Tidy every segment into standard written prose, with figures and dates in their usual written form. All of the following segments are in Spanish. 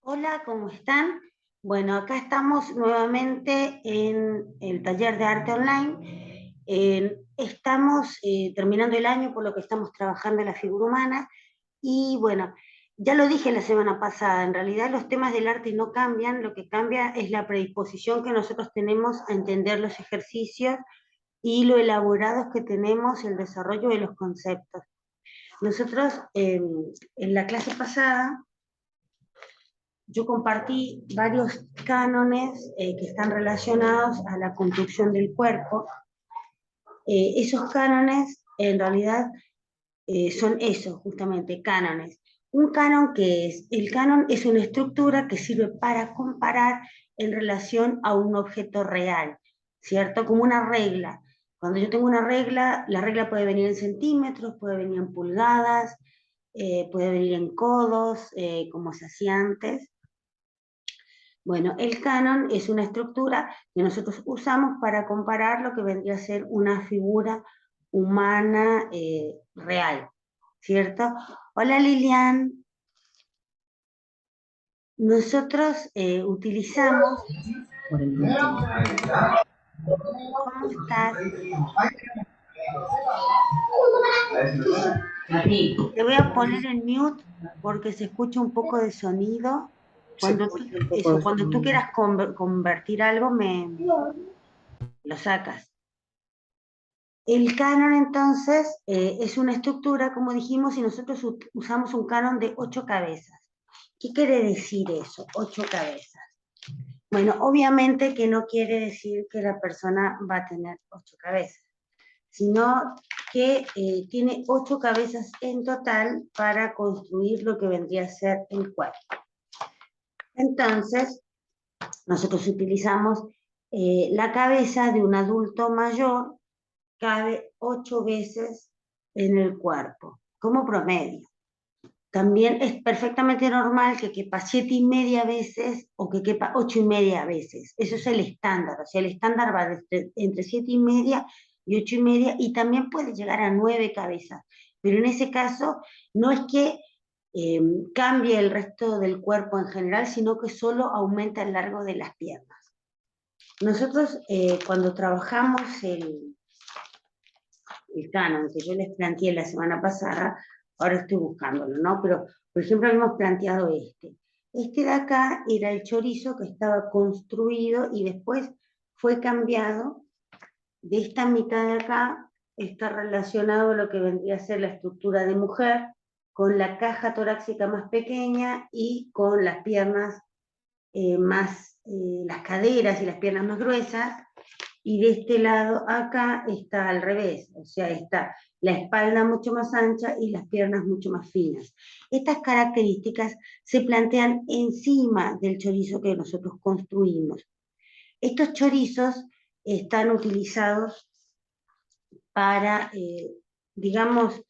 Hola, ¿cómo están? Bueno, acá estamos nuevamente en el taller de arte online. Estamos terminando el año, por lo que estamos trabajando en la figura humana. Y bueno, ya lo dije la semana pasada, en realidad los temas del arte no cambian, lo que cambia es la predisposición que nosotros tenemos a entender los ejercicios y lo elaborados que tenemos, el desarrollo de los conceptos. Nosotros en la clase pasada yo compartí varios cánones que están relacionados a la construcción del cuerpo. Esos cánones en realidad son eso, justamente, cánones. Un canon que es, el canon es una estructura que sirve para comparar en relación a un objeto real, ¿cierto? Como una regla. Cuando yo tengo una regla, la regla puede venir en centímetros, puede venir en pulgadas, puede venir en codos, como se hacía antes. Bueno, el canon es una estructura que nosotros usamos para comparar lo que vendría a ser una figura humana real, ¿cierto? Hola Lilian, nosotros utilizamos, ¿cómo estás? Te voy a poner en mute porque se escucha un poco de sonido. Se Cuando tú, escucha un poco eso, de cuando tú sonido. quieras convertir algo, me lo sacas. El canon entonces es una estructura, como dijimos, y nosotros usamos un canon de 8 cabezas. ¿Qué quiere decir eso? 8 cabezas. Bueno, obviamente que no quiere decir que la persona va a tener 8 cabezas, sino que tiene 8 cabezas en total para construir lo que vendría a ser el cuerpo. Entonces, nosotros utilizamos la cabeza de un adulto mayor, cabe 8 veces en el cuerpo, como promedio. También es perfectamente normal que quepa 7,5 veces o que quepa 8,5 veces. Eso es el estándar. O sea, el estándar va entre 7,5 y 8,5 y también puede llegar a 9 cabezas. Pero en ese caso no es que eh, cambie el resto del cuerpo en general, sino que solo aumenta el largo de las piernas. Nosotros cuando trabajamos el canon que yo les planteé la semana pasada, ahora estoy buscándolo, ¿no? Pero, por ejemplo, habíamos planteado este. Este de acá era el chorizo que estaba construido y después fue cambiado. De esta mitad de acá está relacionado lo que vendría a ser la estructura de mujer, con la caja torácica más pequeña y con las piernas las caderas y las piernas más gruesas, y de este lado acá está al revés, o sea, está la espalda mucho más ancha y las piernas mucho más finas. Estas características se plantean encima del chorizo que nosotros construimos. Estos chorizos están utilizados para, digamos,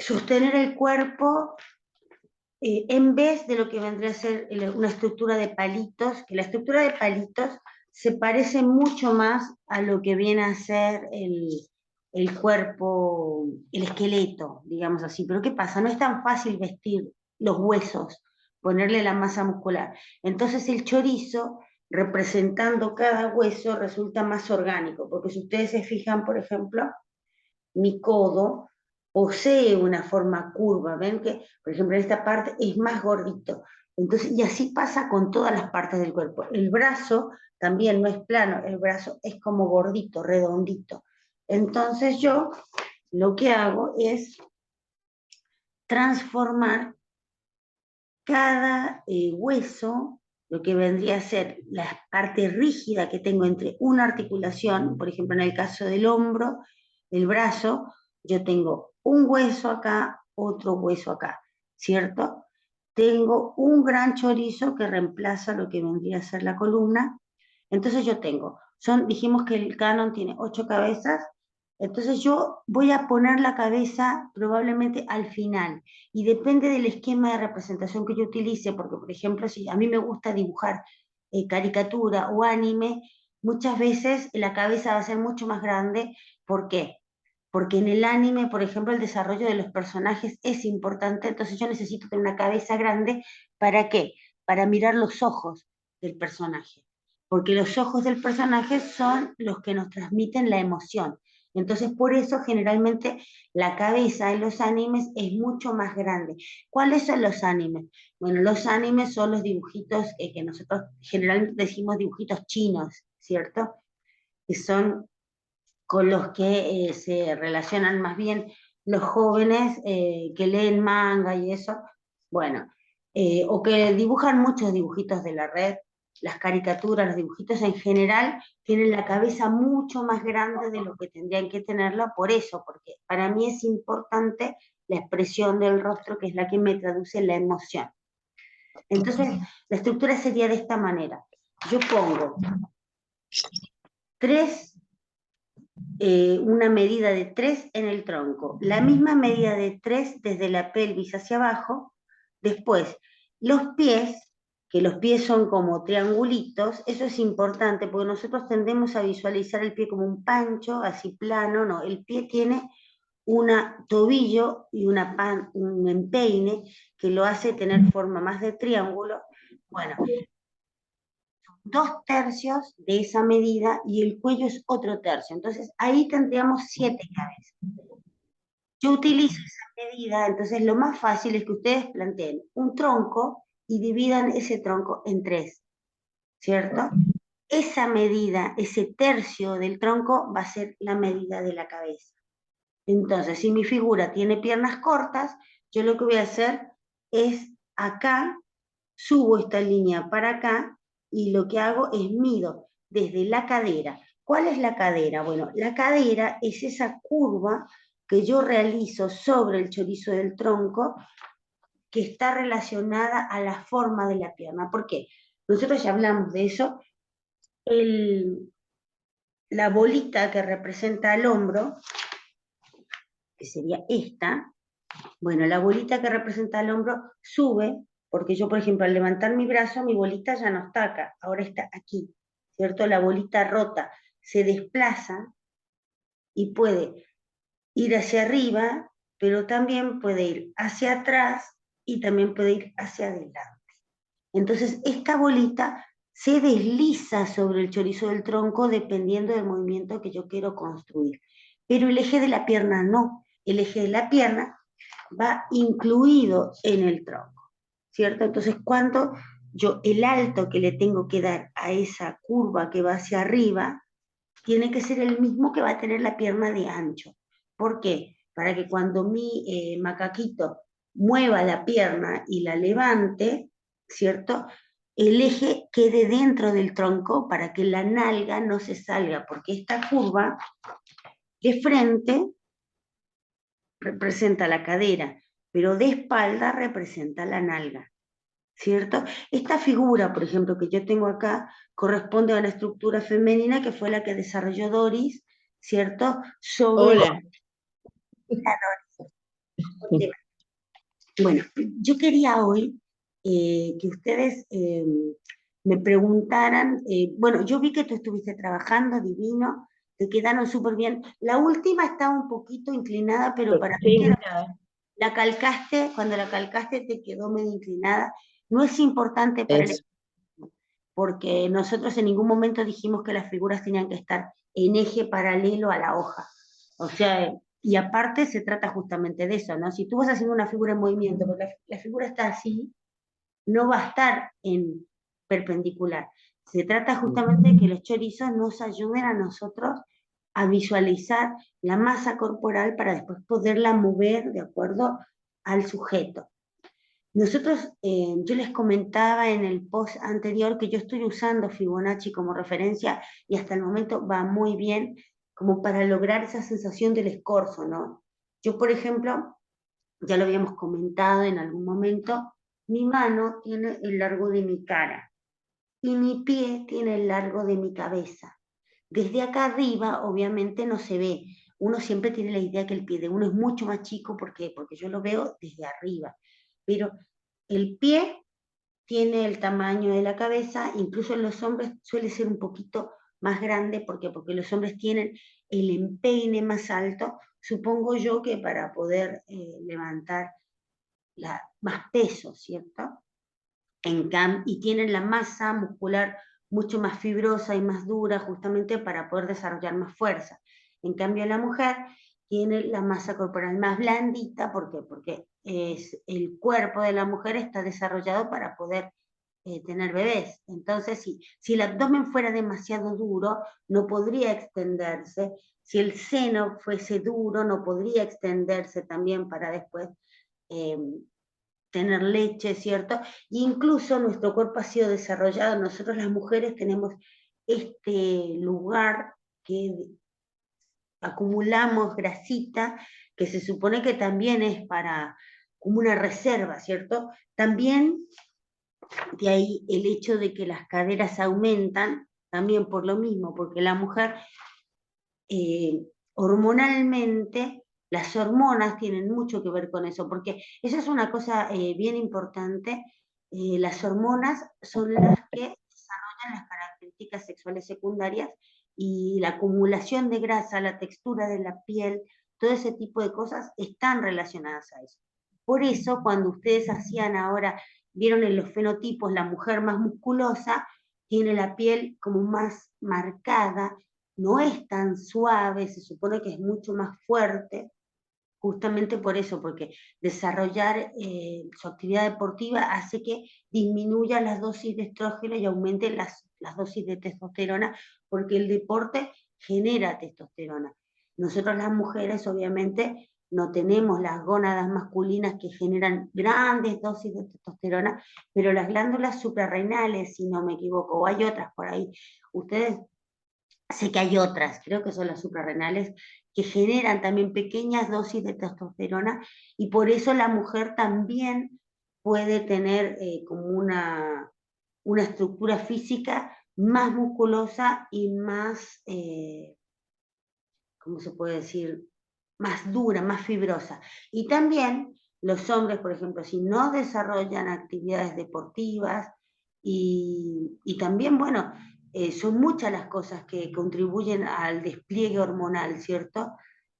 sostener el cuerpo en vez de lo que vendría a ser una estructura de palitos, que la estructura de palitos se parece mucho más a lo que viene a ser el cuerpo, el esqueleto, digamos así. Pero ¿qué pasa? No es tan fácil vestir los huesos, ponerle la masa muscular. Entonces el chorizo, representando cada hueso, resulta más orgánico, porque si ustedes se fijan, por ejemplo, mi codo posee una forma curva, ven que, por ejemplo, en esta parte es más gordito. Entonces, y así pasa con todas las partes del cuerpo. El brazo también no es plano, el brazo es como gordito, redondito. Entonces yo lo que hago es transformar cada hueso, lo que vendría a ser la parte rígida que tengo entre una articulación, por ejemplo, en el caso del hombro, del brazo, yo tengo un hueso acá, otro hueso acá, ¿cierto? Tengo un gran chorizo que reemplaza lo que vendría a ser la columna. Entonces yo tengo, dijimos que el canon tiene 8 cabezas, entonces yo voy a poner la cabeza probablemente al final y depende del esquema de representación que yo utilice, porque por ejemplo, si a mí me gusta dibujar caricatura o anime, muchas veces la cabeza va a ser mucho más grande. ¿Por qué? porque en el anime, por ejemplo, el desarrollo de los personajes es importante, entonces yo necesito tener una cabeza grande, ¿para qué? Para mirar los ojos del personaje, porque los ojos del personaje son los que nos transmiten la emoción. Entonces, por eso generalmente la cabeza en los animes es mucho más grande. ¿Cuáles son los animes? Bueno, los animes son los dibujitos que nosotros generalmente decimos dibujitos chinos, ¿cierto? Que son con los que se relacionan más bien los jóvenes que leen manga y eso, bueno, o que dibujan muchos dibujitos de la red, las caricaturas, los dibujitos en general, tienen la cabeza mucho más grande de lo que tendrían que tenerla por eso, porque para mí es importante la expresión del rostro, que es la que me traduce la emoción. Entonces, la estructura sería de esta manera. Yo pongo una medida de 3 en el tronco, la misma medida de 3 desde la pelvis hacia abajo, después los pies, que los pies son como triangulitos, eso es importante porque nosotros tendemos a visualizar el pie como un pancho, así plano, no, el pie tiene un tobillo y un empeine que lo hace tener forma más de triángulo. Bueno, 2 tercios de esa medida y el cuello es otro tercio. Entonces ahí tendríamos 7 cabezas. Yo utilizo esa medida, entonces lo más fácil es que ustedes planteen un tronco y dividan ese tronco en 3, ¿cierto? Esa medida, ese tercio del tronco va a ser la medida de la cabeza. Entonces, si mi figura tiene piernas cortas, yo lo que voy a hacer es acá, subo esta línea para acá y lo que hago es mido desde la cadera. ¿Cuál es la cadera? Bueno, la cadera es esa curva que yo realizo sobre el chorizo del tronco que está relacionada a la forma de la pierna. ¿Por qué? Nosotros ya hablamos de eso. La bolita que representa el hombro, que sería esta, bueno, la bolita que representa el hombro sube, porque yo, por ejemplo, al levantar mi brazo, mi bolita ya no está acá, ahora está aquí, ¿cierto? La bolita rota se desplaza y puede ir hacia arriba, pero también puede ir hacia atrás y también puede ir hacia adelante. Entonces, esta bolita se desliza sobre el chorizo del tronco dependiendo del movimiento que yo quiero construir. Pero el eje de la pierna no. El eje de la pierna va incluido en el tronco, ¿cierto? Entonces, cuando yo el alto que le tengo que dar a esa curva que va hacia arriba, tiene que ser el mismo que va a tener la pierna de ancho. ¿Por qué? Para que cuando mi macaquito mueva la pierna y la levante, ¿cierto? El eje quede dentro del tronco para que la nalga no se salga, porque esta curva de frente representa la cadera, pero de espalda representa la nalga, ¿cierto? Esta figura, por ejemplo, que yo tengo acá, corresponde a una estructura femenina que fue la que desarrolló Doris, ¿cierto? Sobre... Hola. Bueno, yo quería hoy que ustedes me preguntaran, bueno, yo vi que tú estuviste trabajando divino, te quedaron súper bien. La última estaba un poquito inclinada, pero para mí que Sí, la calcaste, cuando la calcaste te quedó medio inclinada. No es importante para el eso. ejercicio, porque nosotros en ningún momento dijimos que las figuras tenían que estar en eje paralelo a la hoja. O sea, y aparte se trata justamente de eso, ¿no? Si tú vas haciendo una figura en movimiento, porque la figura está así, no va a estar en perpendicular. Se trata justamente de que los chorizos nos ayuden a nosotros a visualizar la masa corporal para después poderla mover de acuerdo al sujeto. Nosotros, yo les comentaba en el post anterior que yo estoy usando Fibonacci como referencia y hasta el momento va muy bien como para lograr esa sensación del escorzo, ¿no? Yo, por ejemplo, ya lo habíamos comentado en algún momento, mi mano tiene el largo de mi cara y mi pie tiene el largo de mi cabeza. Desde acá arriba, obviamente, no se ve. Uno siempre tiene la idea que el pie de uno es mucho más chico porque yo lo veo desde arriba. Pero el pie tiene el tamaño de la cabeza, incluso en los hombres suele ser un poquito más grande, porque los hombres tienen el empeine más alto, supongo yo que para poder levantar más peso, ¿cierto? Y tienen la masa muscular mucho más fibrosa y más dura justamente para poder desarrollar más fuerza. En cambio, la mujer tiene la masa corporal más blandita, ¿por qué? Porque el cuerpo de la mujer está desarrollado para poder tener bebés. Entonces, si el abdomen fuera demasiado duro, no podría extenderse. Si el seno fuese duro, no podría extenderse también para después eh, tener leche, ¿cierto? E incluso nuestro cuerpo ha sido desarrollado, nosotros las mujeres tenemos este lugar que acumulamos grasita, que se supone que también es para como una reserva, ¿cierto? También de ahí el hecho de que las caderas aumentan, también por lo mismo, porque la mujer hormonalmente, las hormonas tienen mucho que ver con eso, porque eso es una cosa bien importante. Las hormonas son las que desarrollan las características sexuales secundarias y la acumulación de grasa, la textura de la piel, todo ese tipo de cosas están relacionadas a eso. Por eso, cuando ustedes hacían ahora, vieron en los fenotipos, la mujer más musculosa tiene la piel como más marcada, no es tan suave, se supone que es mucho más fuerte, justamente por eso, porque desarrollar su actividad deportiva hace que disminuya las dosis de estrógeno y aumente las dosis de testosterona, porque el deporte genera testosterona. Nosotros las mujeres, obviamente, no tenemos las gónadas masculinas que generan grandes dosis de testosterona, pero las glándulas suprarrenales, si no me equivoco, o hay otras por ahí, ustedes. Sé que hay otras, creo que son las suprarrenales, que generan también pequeñas dosis de testosterona y por eso la mujer también puede tener como una estructura física más musculosa y más, ¿cómo se puede decir? Más dura, más fibrosa. Y también los hombres, por ejemplo, si no desarrollan actividades deportivas y también, bueno, son muchas las cosas que contribuyen al despliegue hormonal, ¿cierto?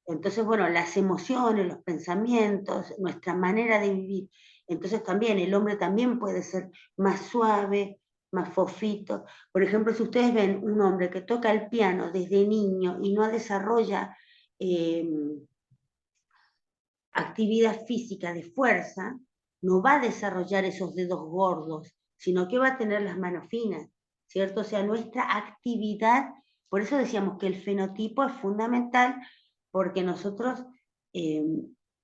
Entonces, bueno, las emociones, los pensamientos, nuestra manera de vivir. Entonces también el hombre también puede ser más suave, más fofito. Por ejemplo, si ustedes ven un hombre que toca el piano desde niño y no desarrolla eh, actividad física de fuerza, no va a desarrollar esos dedos gordos, sino que va a tener las manos finas, ¿cierto? O sea, nuestra actividad, por eso decíamos que el fenotipo es fundamental, porque nosotros eh,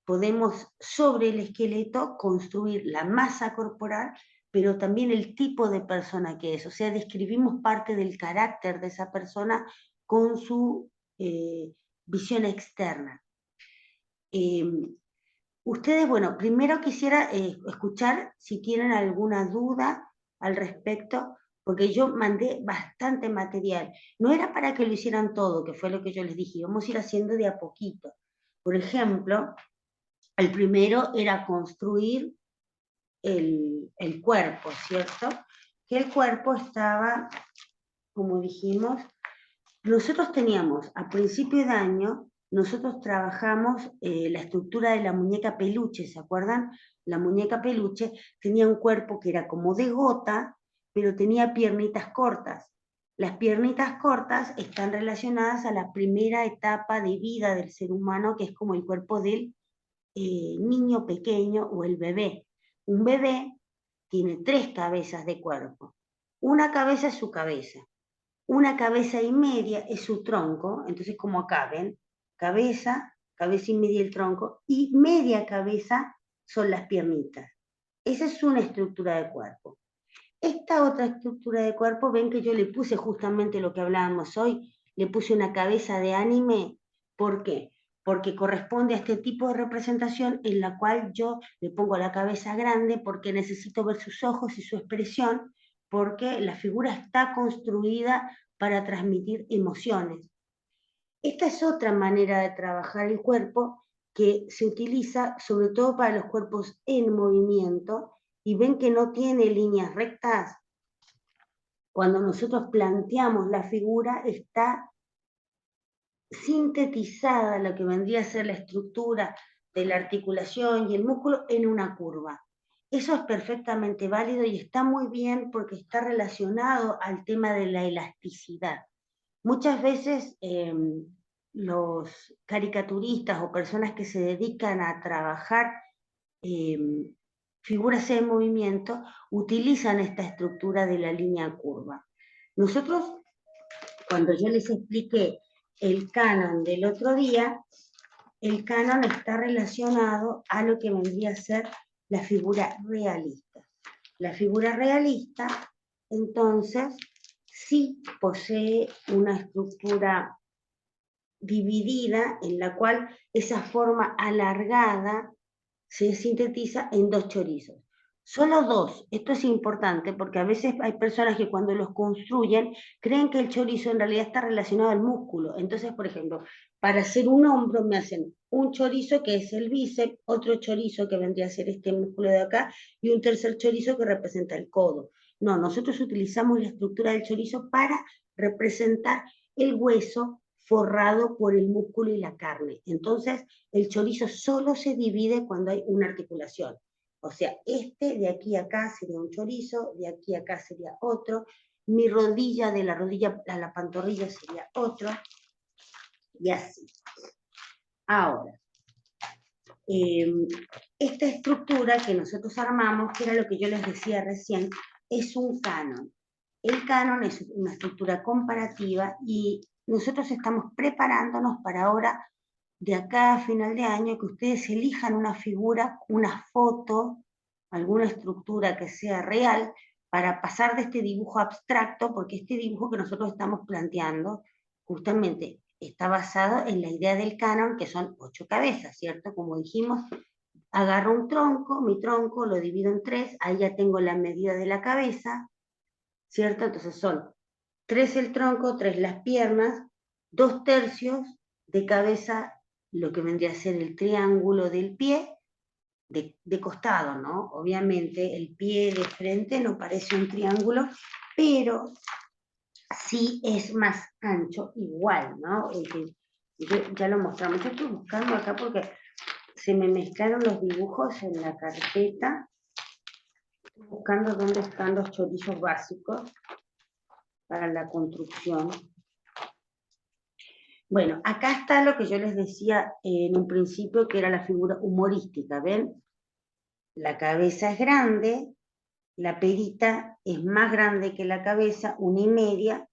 podemos sobre el esqueleto construir la masa corporal, pero también el tipo de persona que es, o sea, describimos parte del carácter de esa persona con su visión externa. Ustedes, bueno, primero quisiera escuchar si tienen alguna duda al respecto, porque yo mandé bastante material. No era para que lo hicieran todo, que fue lo que yo les dije, vamos a ir haciendo de a poquito. Por ejemplo, el primero era construir el cuerpo, ¿cierto? Que el cuerpo estaba, como dijimos, nosotros teníamos, a principio de año, nosotros trabajamos la estructura de la muñeca peluche, ¿se acuerdan? La muñeca peluche tenía un cuerpo que era como de gota, pero tenía piernitas cortas. Las piernitas cortas están relacionadas a la primera etapa de vida del ser humano, que es como el cuerpo del niño pequeño o el bebé. Un bebé tiene 3 cabezas de cuerpo. Una cabeza es su cabeza, una cabeza y media es su tronco, entonces como acá ven, cabeza, cabeza y media el tronco, y media cabeza son las piernitas. Esa es una estructura de cuerpo. Esta otra estructura de cuerpo, ven que yo le puse justamente lo que hablábamos hoy, le puse una cabeza de anime. ¿Por qué? Porque corresponde a este tipo de representación en la cual yo le pongo la cabeza grande porque necesito ver sus ojos y su expresión, porque la figura está construida para transmitir emociones. Esta es otra manera de trabajar el cuerpo que se utiliza sobre todo para los cuerpos en movimiento y ven que no tiene líneas rectas. Cuando nosotros planteamos la figura, está sintetizada lo que vendría a ser la estructura de la articulación y el músculo en una curva. Eso es perfectamente válido y está muy bien porque está relacionado al tema de la elasticidad. Muchas veces los caricaturistas o personas que se dedican a trabajar figuras en movimiento utilizan esta estructura de la línea curva. Nosotros, cuando yo les expliqué el canon del otro día, el canon está relacionado a lo que vendría a ser la figura realista. La figura realista, entonces, sí posee una estructura dividida en la cual esa forma alargada se sintetiza en dos chorizos. Solo dos. Esto es importante porque a veces hay personas que cuando los construyen creen que el chorizo en realidad está relacionado al músculo. Entonces, por ejemplo, para hacer un hombro me hacen un chorizo que es el bíceps, otro chorizo que vendría a ser este músculo de acá y un tercer chorizo que representa el codo. No, nosotros utilizamos la estructura del chorizo para representar el hueso forrado por el músculo y la carne. Entonces, el chorizo solo se divide cuando hay una articulación. O sea, este de aquí a acá sería un chorizo, de aquí a acá sería otro, mi rodilla de la rodilla a la pantorrilla sería otro, y así. Ahora, esta estructura que nosotros armamos, que era lo que yo les decía recién, es un canon. El canon es una estructura comparativa y nosotros estamos preparándonos para ahora, de acá a final de año, que ustedes elijan una figura, una foto, alguna estructura que sea real, para pasar de este dibujo abstracto, porque este dibujo que nosotros estamos planteando, justamente está basado en la idea del canon, que son 8 cabezas, ¿cierto? Como dijimos, agarro un tronco, mi tronco, lo divido en 3, ahí ya tengo la medida de la cabeza, ¿cierto? Entonces son 3 el tronco, 3 las piernas, 2/3 de cabeza, lo que vendría a ser el triángulo del pie, de costado, ¿no? Obviamente el pie de frente no parece un triángulo, pero sí es más ancho igual, ¿no? Ya lo mostramos. Yo estoy buscando acá porque se me mezclaron los dibujos en la carpeta, estoy buscando dónde están los chorizos básicos para la construcción. Bueno, acá está lo que yo les decía en un principio, que era la figura humorística, ¿ven? La cabeza es grande, la perita es más grande que la cabeza, 1,5,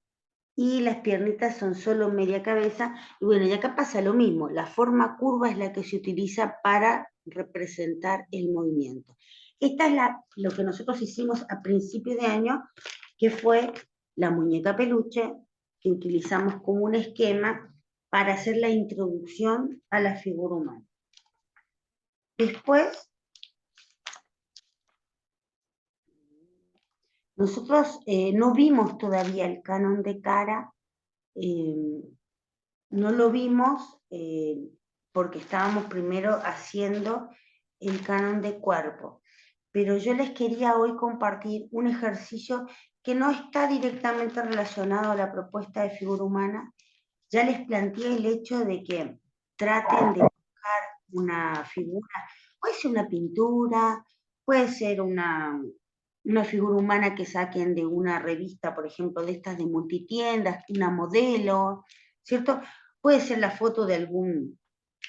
y las piernitas son solo media cabeza. Y bueno, y acá pasa lo mismo, la forma curva es la que se utiliza para representar el movimiento. Esta es lo que nosotros hicimos a principio de año, que fue la muñeca peluche, que utilizamos como un esquema para hacer la introducción a la figura humana. Después, nosotros no vimos todavía el canon de cara, no lo vimos porque estábamos primero haciendo el canon de cuerpo. Pero yo les quería hoy compartir un ejercicio que no está directamente relacionado a la propuesta de figura humana. Ya les planteé el hecho de que traten de buscar una figura, puede ser una pintura, puede ser una figura humana que saquen de una revista, por ejemplo, de estas de multitiendas, una modelo, ¿cierto? Puede ser la foto de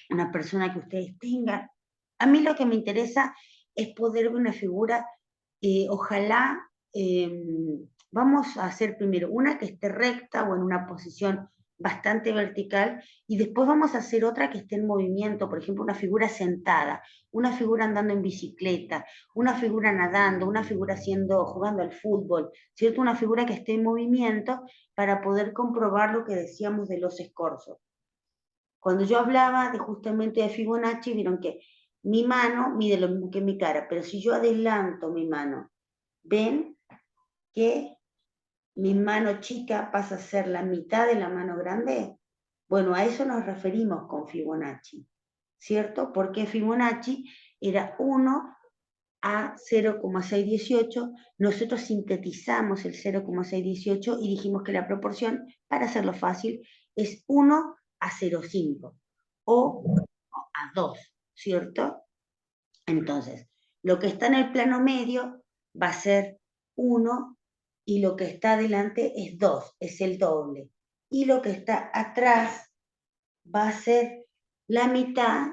una persona que ustedes tengan. A mí lo que me interesa es poder ver una figura, ojalá, vamos a hacer primero una que esté recta o en una posición bastante vertical, y después vamos a hacer otra que esté en movimiento, por ejemplo, una figura sentada, una figura andando en bicicleta, una figura nadando, una figura jugando al fútbol, ¿cierto? Una figura que esté en movimiento para poder comprobar lo que decíamos de los escorzos. Cuando yo hablaba justamente de Fibonacci, vieron que mi mano mide lo mismo que mi cara, pero si yo adelanto mi mano, ven que mi mano chica pasa a ser la mitad de la mano grande. Bueno, a eso nos referimos con Fibonacci, ¿cierto? Porque Fibonacci era 1 a 0,618, nosotros sintetizamos el 0,618 y dijimos que la proporción, para hacerlo fácil, es 1 a 0,5 o a 2, ¿cierto? Entonces, lo que está en el plano medio va a ser 1 y lo que está adelante es 2, es el doble. Y lo que está atrás va a ser la mitad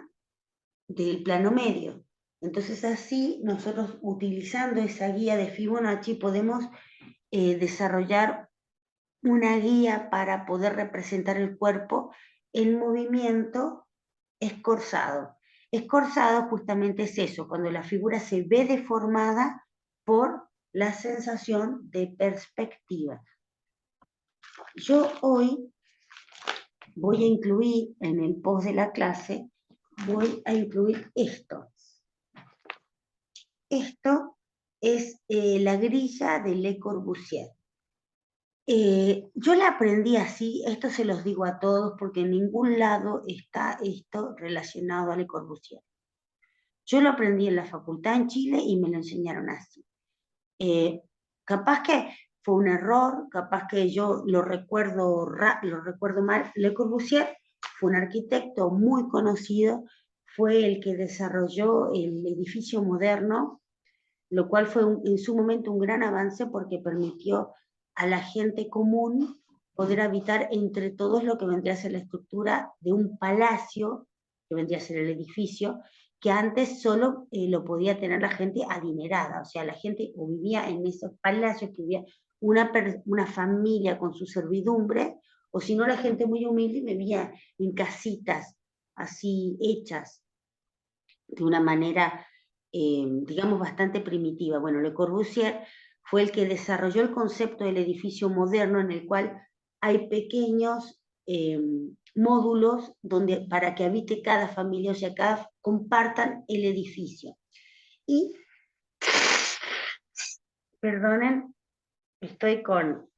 del plano medio. Entonces así nosotros utilizando esa guía de Fibonacci podemos desarrollar una guía para poder representar el cuerpo en movimiento escorzado. Escorzado justamente es eso, cuando la figura se ve deformada por la sensación de perspectiva. Yo hoy voy a incluir en el post de la clase, voy a incluir esto. Esto es la grilla de Le Corbusier. Yo la aprendí así, esto se los digo a todos, porque en ningún lado está esto relacionado a Le Corbusier. Yo lo aprendí en la facultad en Chile y me lo enseñaron así. Capaz que fue un error, capaz que yo lo recuerdo mal. Le Corbusier fue un arquitecto muy conocido, fue el que desarrolló el edificio moderno, lo cual fue en su momento un gran avance porque permitió a la gente común poder habitar entre todos lo que vendría a ser la estructura de un palacio, que vendría a ser el edificio, que antes solo lo podía tener la gente adinerada, o sea, la gente o vivía en esos palacios, que vivía una familia con su servidumbre, o si no la gente muy humilde vivía en casitas así hechas de una manera, digamos, bastante primitiva. Bueno, Le Corbusier fue el que desarrolló el concepto del edificio moderno en el cual hay pequeños módulos donde, para que habite cada familia, o sea, compartan el edificio. Y, perdonen, estoy con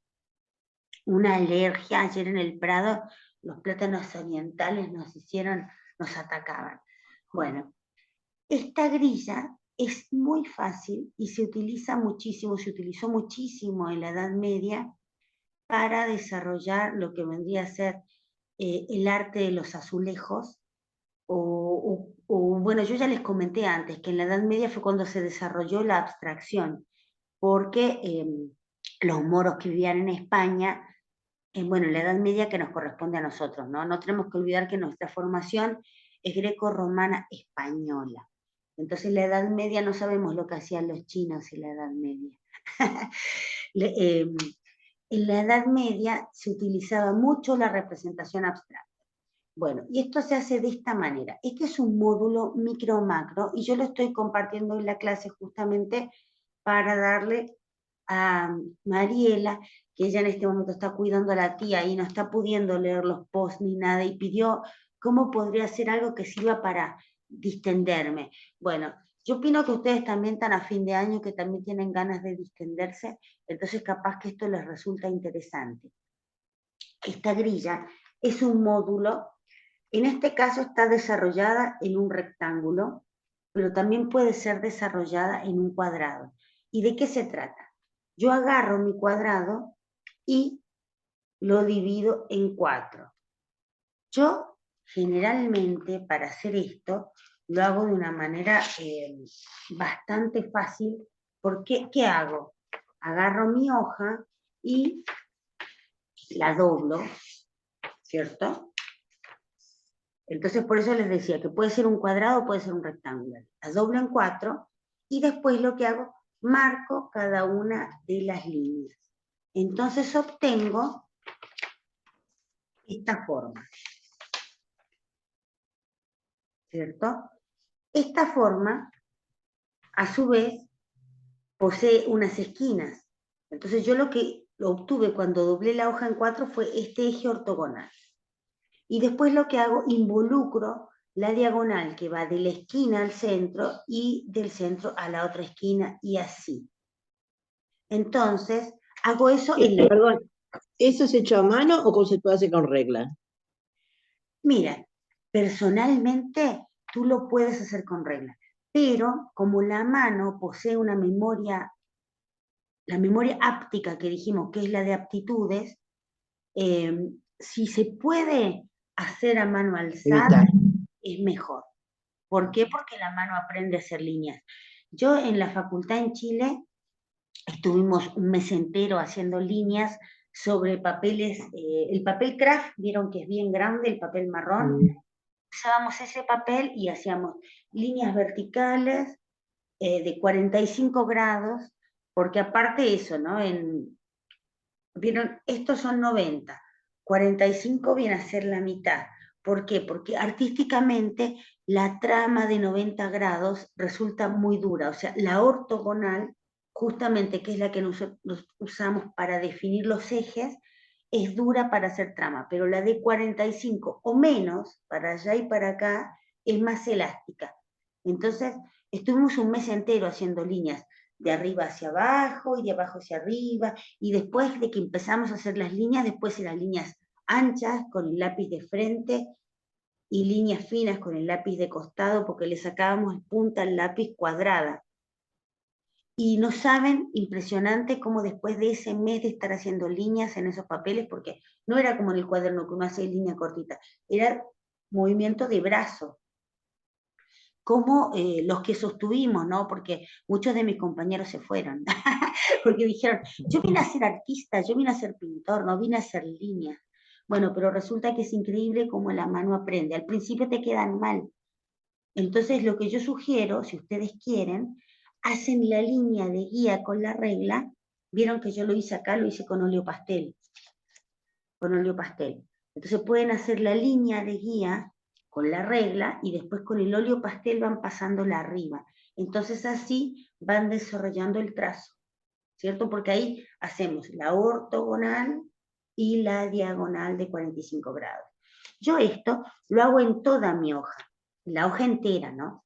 una alergia. Ayer en el Prado los plátanos orientales nos atacaban. Bueno, esta grilla es muy fácil y se utilizó muchísimo en la Edad Media para desarrollar lo que vendría a ser el arte de los azulejos, bueno, yo ya les comenté antes que en la Edad Media fue cuando se desarrolló la abstracción, porque los moros que vivían en España, bueno, en la Edad Media que nos corresponde a nosotros, ¿no? No tenemos que olvidar que nuestra formación es greco-romana española. Entonces en la Edad Media no sabemos lo que hacían los chinos en la Edad Media. En la Edad Media se utilizaba mucho la representación abstracta. Bueno, y esto se hace de esta manera. Este es un módulo micro-macro y yo lo estoy compartiendo en la clase justamente para darle a Mariela, que ella en este momento está cuidando a la tía y no está pudiendo leer los posts ni nada, y pidió cómo podría ser algo que sirva para distenderme. Bueno, yo opino que ustedes también están a fin de año, que también tienen ganas de distenderse, entonces capaz que esto les resulta interesante. Esta grilla es un módulo, en este caso está desarrollada en un rectángulo, pero también puede ser desarrollada en un cuadrado. ¿Y de qué se trata? Yo agarro mi cuadrado y lo divido en 4. Yo generalmente para hacer esto lo hago de una manera bastante fácil, porque ¿qué hago? Agarro mi hoja y la doblo, ¿cierto? Entonces por eso les decía que puede ser un cuadrado o puede ser un rectángulo. La doblo en 4 y después lo que hago, marco cada una de las líneas. Entonces obtengo esta forma, ¿cierto? Esta forma, a su vez, posee unas esquinas. Entonces yo lo que obtuve cuando doblé la hoja en 4 fue este eje ortogonal. Y después lo que hago, involucro la diagonal que va de la esquina al centro y del centro a la otra esquina y así. Entonces, hago eso en la... Perdón, ¿eso es hecho a mano o se puede hacer con regla? Mira, personalmente tú lo puedes hacer con regla, pero como la mano posee una memoria, la memoria áptica que dijimos que es la de aptitudes, si se puede hacer a mano alzada Evitar. es mejor. ¿Por qué? Porque la mano aprende a hacer líneas. Yo en la facultad en Chile estuvimos un mes entero haciendo líneas sobre papeles, el papel craft, vieron que es bien grande, el papel marrón, usábamos ese papel y hacíamos líneas verticales de 45 grados, porque aparte eso, ¿no? Vieron, estos son 90, 45 viene a ser la mitad. ¿Por qué? Porque artísticamente la trama de 90 grados resulta muy dura, o sea, la ortogonal, justamente que es la que nos usamos para definir los ejes, es dura para hacer trama, pero la de 45 o menos, para allá y para acá, es más elástica. Entonces, estuvimos un mes entero haciendo líneas de arriba hacia abajo y de abajo hacia arriba, y después de que empezamos a hacer las líneas, después eran líneas anchas con el lápiz de frente y líneas finas con el lápiz de costado, porque le sacábamos punta al lápiz cuadrada. Y no saben, impresionante cómo después de ese mes de estar haciendo líneas en esos papeles, porque no era como en el cuaderno que uno hace línea cortita, era movimiento de brazo, como los que sostuvimos, ¿no? Porque muchos de mis compañeros se fueron, porque dijeron, yo vine a ser artista, yo vine a ser pintor, no vine a hacer líneas. Bueno, pero resulta que es increíble cómo la mano aprende. Al principio te quedan mal. Entonces, lo que yo sugiero, si ustedes quieren, hacen la línea de guía con la regla. Vieron que yo lo hice acá, lo hice con óleo pastel. Con óleo pastel. Entonces pueden hacer la línea de guía con la regla y después con el óleo pastel van pasándola arriba. Entonces así van desarrollando el trazo, ¿cierto? Porque ahí hacemos la ortogonal y la diagonal de 45 grados. Yo esto lo hago en toda mi hoja, la hoja entera, ¿no?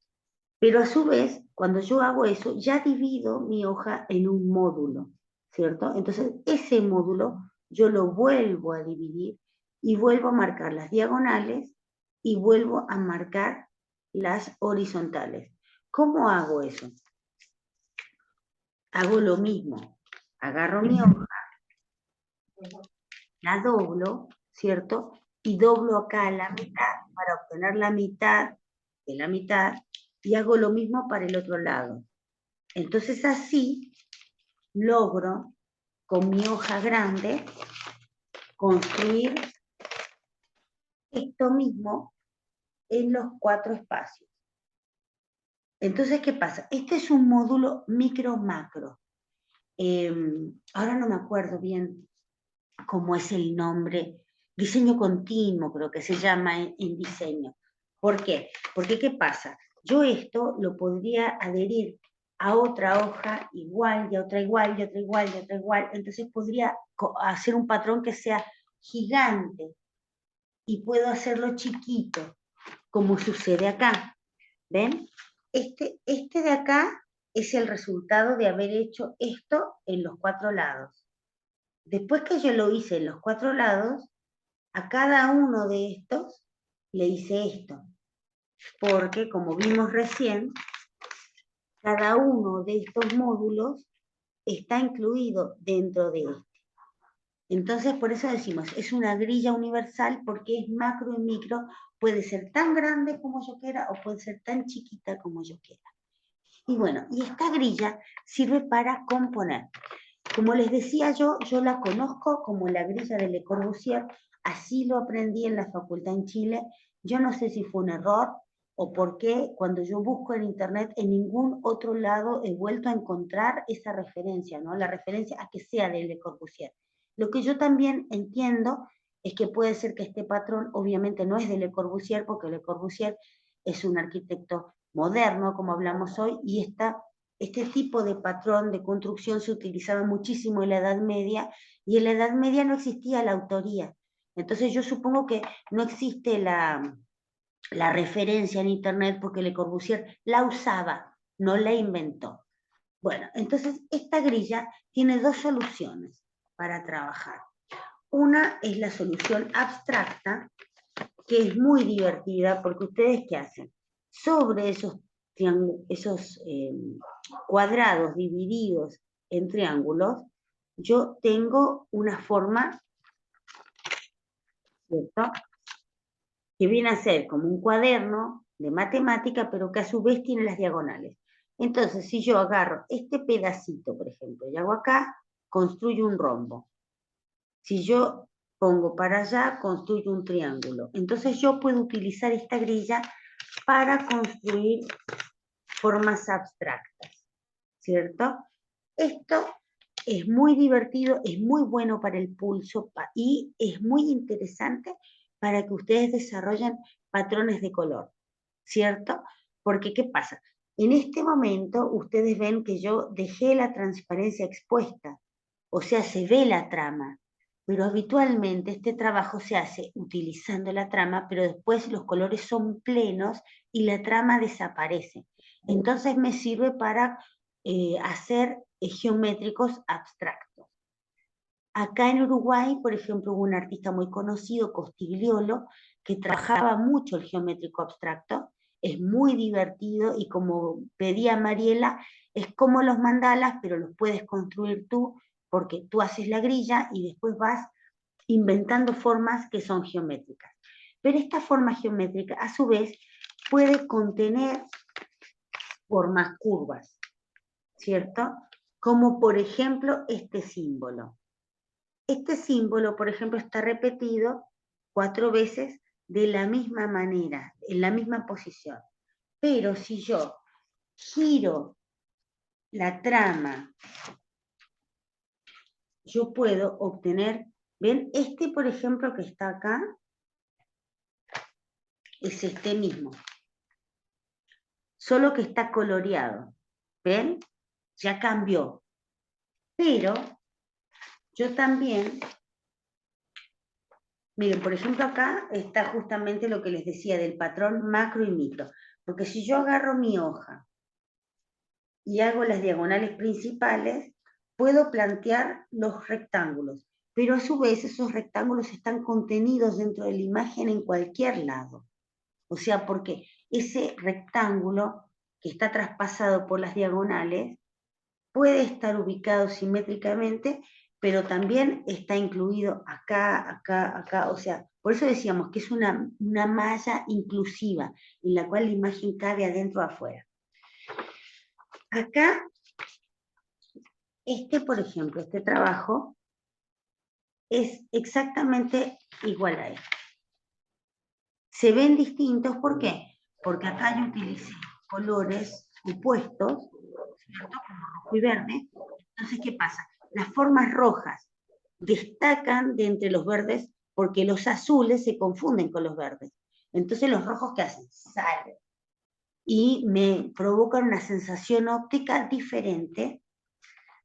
Pero a su vez, cuando yo hago eso, ya divido mi hoja en un módulo, ¿cierto? Entonces, ese módulo yo lo vuelvo a dividir y vuelvo a marcar las diagonales y vuelvo a marcar las horizontales. ¿Cómo hago eso? Hago lo mismo. Agarro mi hoja, la doblo, ¿cierto? Y doblo acá a la mitad para obtener la mitad de la mitad y hago lo mismo para el otro lado. Entonces así logro con mi hoja grande construir esto mismo en los 4 espacios. Entonces, ¿qué pasa? Este es un módulo micro-macro. Ahora no me acuerdo bien cómo es el nombre. Diseño continuo creo que se llama en diseño. ¿Por qué? Porque ¿qué pasa? Yo esto lo podría adherir a otra hoja igual, y a otra igual, y a otra igual, y a otra igual. Entonces podría hacer un patrón que sea gigante y puedo hacerlo chiquito, como sucede acá. ¿Ven? Este de acá es el resultado de haber hecho esto en los 4 lados. Después que yo lo hice en los 4 lados, a cada uno de estos le hice esto. Porque, como vimos recién, cada uno de estos módulos está incluido dentro de este. Entonces, por eso decimos, es una grilla universal porque es macro y micro, puede ser tan grande como yo quiera o puede ser tan chiquita como yo quiera. Y bueno, y esta grilla sirve para componer. Como les decía yo la conozco como la grilla de Le Corbusier, así lo aprendí en la facultad en Chile. Yo no sé si fue un error o por qué cuando yo busco en internet en ningún otro lado he vuelto a encontrar esa referencia, ¿no? La referencia a que sea de Le Corbusier. Lo que yo también entiendo es que puede ser que este patrón obviamente no es de Le Corbusier, porque Le Corbusier es un arquitecto moderno, como hablamos hoy, y este tipo de patrón de construcción se utilizaba muchísimo en la Edad Media, y en la Edad Media no existía la autoría. Entonces yo supongo que no existe la referencia en internet porque Le Corbusier la usaba, no la inventó. Bueno, entonces esta grilla tiene 2 soluciones para trabajar. Una es la solución abstracta, que es muy divertida porque ustedes ¿qué hacen? Sobre esos cuadrados divididos en triángulos, yo tengo una forma, ¿cierto? que viene a ser como un cuaderno de matemática, pero que a su vez tiene las diagonales. Entonces, si yo agarro este pedacito, por ejemplo, y hago acá, construyo un rombo. Si yo pongo para allá, construyo un triángulo. Entonces yo puedo utilizar esta grilla para construir formas abstractas, ¿cierto? Esto es muy divertido, es muy bueno para el pulso y es muy interesante para que ustedes desarrollen patrones de color, ¿cierto? Porque, ¿qué pasa? En este momento ustedes ven que yo dejé la transparencia expuesta, o sea, se ve la trama, pero habitualmente este trabajo se hace utilizando la trama, pero después los colores son plenos y la trama desaparece. Entonces me sirve para hacer geométricos abstractos. Acá en Uruguay, por ejemplo, hubo un artista muy conocido, Costigliolo, que trabajaba mucho el geométrico abstracto, es muy divertido y como pedía Mariela, es como los mandalas, pero los puedes construir tú, porque tú haces la grilla y después vas inventando formas que son geométricas. Pero esta forma geométrica, a su vez, puede contener formas curvas, ¿cierto? Como por ejemplo este símbolo. Este símbolo, por ejemplo, está repetido 4 veces de la misma manera, en la misma posición. Pero si yo giro la trama, yo puedo obtener, ¿ven? Este, por ejemplo, que está acá, es este mismo, solo que está coloreado. ¿Ven? Ya cambió. Pero yo también, miren, por ejemplo acá está justamente lo que les decía del patrón macro y micro. Porque si yo agarro mi hoja y hago las diagonales principales, puedo plantear los rectángulos. Pero a su vez esos rectángulos están contenidos dentro de la imagen en cualquier lado. O sea, porque ese rectángulo que está traspasado por las diagonales puede estar ubicado simétricamente, pero también está incluido acá, acá, acá. O sea, por eso decíamos que es una malla inclusiva, en la cual la imagen cabe adentro o afuera. Acá, por ejemplo, este trabajo es exactamente igual a este. Se ven distintos, ¿por qué? Porque acá yo utilicé colores opuestos, ¿cierto? Como rojo y verde. Entonces, ¿qué pasa? Las formas rojas destacan de entre los verdes porque los azules se confunden con los verdes. Entonces, los rojos, ¿qué hacen? Salen. Y me provocan una sensación óptica diferente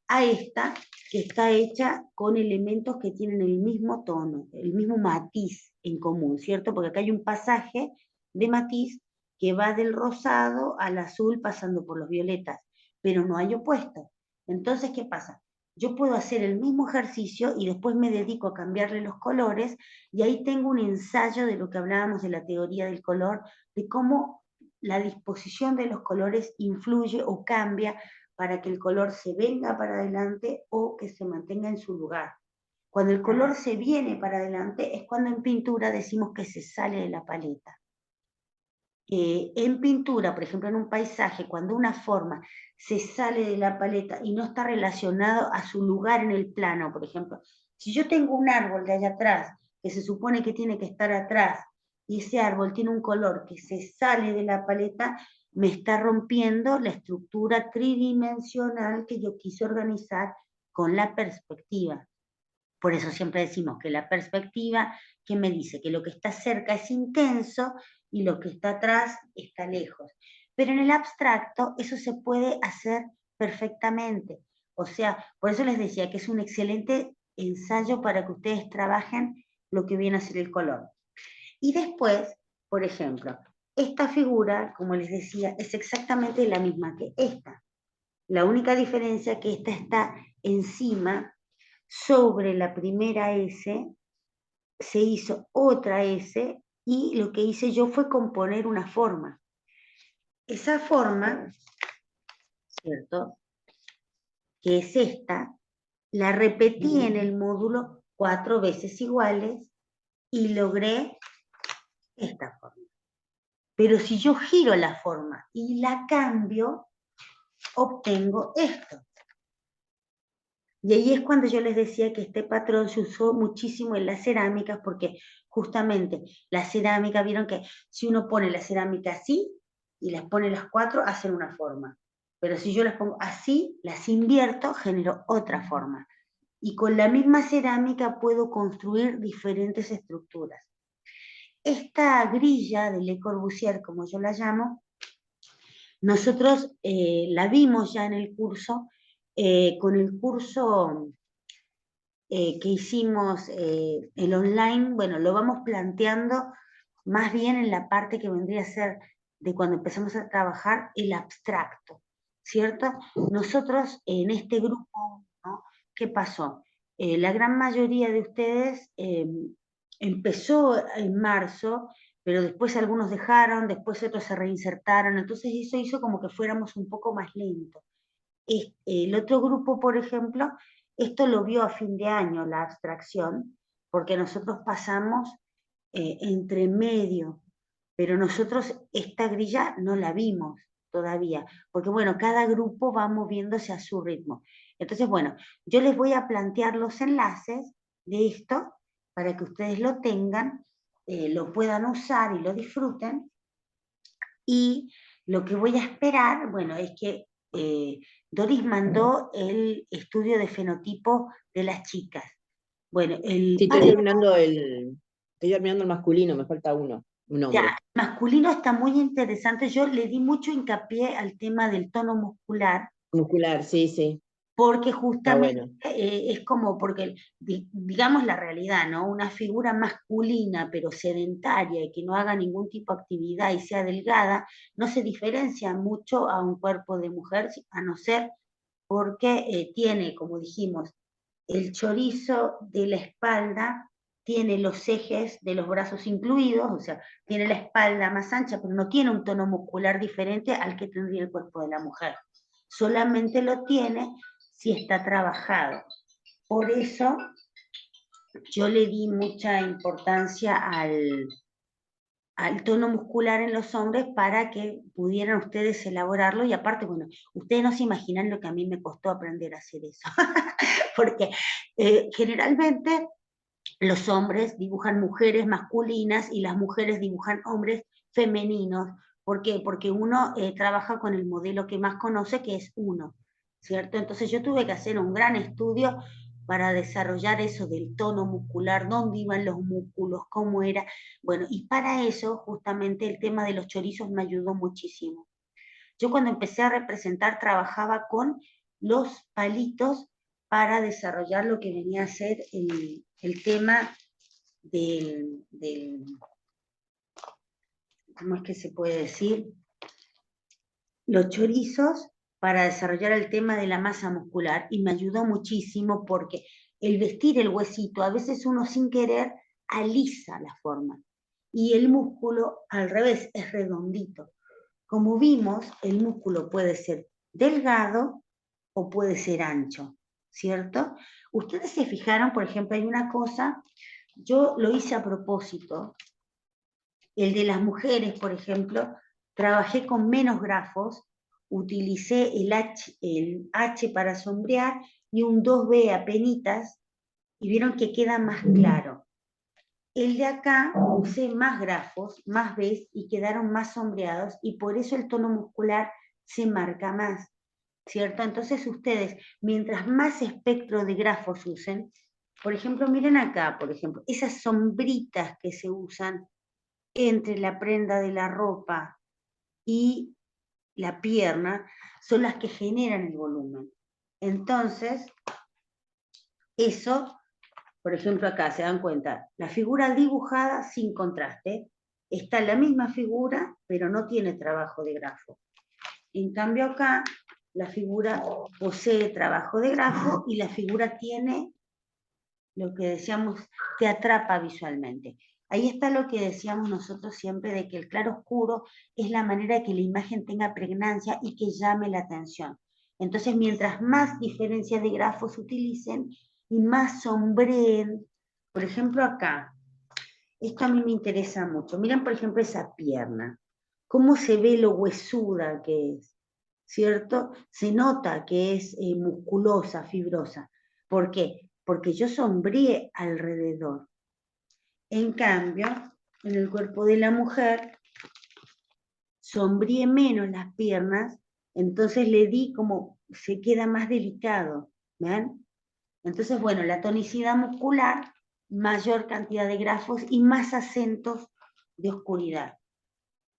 a esta que está hecha con elementos que tienen el mismo tono, el mismo matiz en común, ¿cierto? Porque acá hay un pasaje de matiz que va del rosado al azul pasando por los violetas, pero no hay opuesto. Entonces, ¿qué pasa? Yo puedo hacer el mismo ejercicio y después me dedico a cambiarle los colores y ahí tengo un ensayo de lo que hablábamos de la teoría del color, de cómo la disposición de los colores influye o cambia para que el color se venga para adelante o que se mantenga en su lugar. Cuando el color se viene para adelante es cuando en pintura decimos que se sale de la paleta. En pintura, por ejemplo, en un paisaje, cuando una forma se sale de la paleta y no está relacionado a su lugar en el plano, por ejemplo, si yo tengo un árbol de allá atrás, que se supone que tiene que estar atrás, y ese árbol tiene un color que se sale de la paleta, me está rompiendo la estructura tridimensional que yo quise organizar con la perspectiva. Por eso siempre decimos que la perspectiva, que me dice que lo que está cerca es intenso y lo que está atrás está lejos. Pero en el abstracto eso se puede hacer perfectamente. O sea, por eso les decía que es un excelente ensayo para que ustedes trabajen lo que viene a ser el color. Y después, por ejemplo, esta figura, como les decía, es exactamente la misma que esta. La única diferencia es que esta está encima, sobre la primera S, se hizo otra S y lo que hice yo fue componer una forma. Esa forma, ¿cierto? Que es esta, la repetí en el módulo 4 veces iguales y logré esta forma. Pero si yo giro la forma y la cambio, obtengo esto. Y ahí es cuando yo les decía que este patrón se usó muchísimo en las cerámicas, porque justamente la cerámica, vieron que si uno pone la cerámica así y las pone las cuatro, hacen una forma. Pero si yo las pongo así, las invierto, genero otra forma. Y con la misma cerámica puedo construir diferentes estructuras. Esta grilla de Le Corbusier, como yo la llamo, nosotros la vimos ya en el curso, con el curso que hicimos el online, bueno, lo vamos planteando más bien en la parte que vendría a ser de cuando empezamos a trabajar el abstracto, ¿cierto? Nosotros en este grupo, ¿no? ¿Qué pasó? La gran mayoría de ustedes empezó en marzo, pero después algunos dejaron, después otros se reinsertaron, entonces eso hizo como que fuéramos un poco más lentos. El otro grupo, por ejemplo, esto lo vio a fin de año, la abstracción, porque nosotros pasamos entre medio, pero nosotros esta grilla no la vimos todavía, porque bueno, cada grupo va moviéndose a su ritmo. Entonces, bueno, yo les voy a plantear los enlaces de esto para que ustedes lo tengan, lo puedan usar y lo disfruten. Y lo que voy a esperar, bueno, es que Doris mandó el estudio de fenotipo de las chicas. Bueno, Sí, estoy terminando el masculino, me falta uno, un hombre. masculino está muy interesante. Yo le di mucho hincapié al tema del tono muscular, Muscular, sí, sí, porque está justamente bueno. es como, porque digamos la realidad, ¿no? Una figura masculina pero sedentaria y que no haga ningún tipo de actividad y sea delgada, no se diferencia mucho a un cuerpo de mujer, a no ser porque tiene, como dijimos, el chorizo de la espalda, tiene los ejes de los brazos incluidos, o sea, tiene la espalda más ancha, pero no tiene un tono muscular diferente al que tendría el cuerpo de la mujer. Solamente lo tiene si está trabajado. Por eso yo le di mucha importancia al tono muscular en los hombres para que pudieran ustedes elaborarlo y aparte, bueno, ustedes no se imaginan lo que a mí me costó aprender a hacer eso, porque generalmente los hombres dibujan mujeres masculinas y las mujeres dibujan hombres femeninos. ¿Por qué? Porque uno trabaja con el modelo que más conoce, que es uno, ¿cierto? Entonces yo tuve que hacer un gran estudio para desarrollar eso del tono muscular, dónde iban los músculos, cómo era. Bueno, y para eso justamente el tema de los chorizos me ayudó muchísimo. Yo cuando empecé a representar trabajaba con los palitos para desarrollar lo que venía a ser el tema del, ¿cómo es que se puede decir? Los chorizos para desarrollar el tema de la masa muscular y me ayudó muchísimo porque el vestir el huesito, a veces uno sin querer alisa la forma y el músculo al revés es redondito. Como vimos, el músculo puede ser delgado o puede ser ancho, ¿cierto? Ustedes se fijaron, por ejemplo, hay una cosa, yo lo hice a propósito, el de las mujeres, por ejemplo, trabajé con menos grafos, utilicé el H para sombrear y un 2B a penitas, y vieron que queda más claro. El de acá usé más grafos, más Bs y quedaron más sombreados y por eso el tono muscular se marca más, ¿cierto? Entonces ustedes, mientras más espectro de grafos usen, por ejemplo, miren acá, por ejemplo, esas sombritas que se usan entre la prenda de la ropa y la pierna son las que generan el volumen. Entonces, eso, por ejemplo, acá se dan cuenta, la figura dibujada sin contraste, está la misma figura, pero no tiene trabajo de grafo. En cambio acá, la figura posee trabajo de grafo y la figura tiene lo que decíamos, te atrapa visualmente. Ahí está lo que decíamos nosotros siempre de que el claro oscuro es la manera de que la imagen tenga pregnancia y que llame la atención. Entonces, mientras más diferencia de grafos utilicen y más sombreen, por ejemplo acá, Esto a mí me interesa mucho. Miren, por ejemplo, esa pierna. Cómo se ve lo huesuda que es, ¿cierto? Se nota que es musculosa, fibrosa. ¿Por qué? Porque yo sombríe alrededor. En cambio, en el cuerpo de la mujer, sombríe menos las piernas, entonces le di como, se queda más delicado, ¿ven? Entonces, bueno, la tonicidad muscular, mayor cantidad de grafos y más acentos de oscuridad.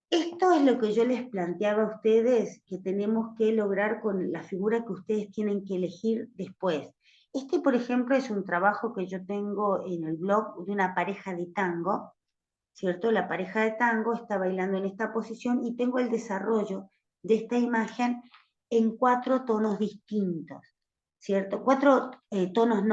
Esto es lo que yo les planteaba a ustedes que tenemos que lograr con la figura que ustedes tienen que elegir después. Este, por ejemplo, es un trabajo que yo tengo en el blog de una pareja de tango, ¿cierto? La pareja de tango está bailando en esta posición y tengo el desarrollo de esta imagen en 4 tonos distintos, ¿cierto? 4 tonos no,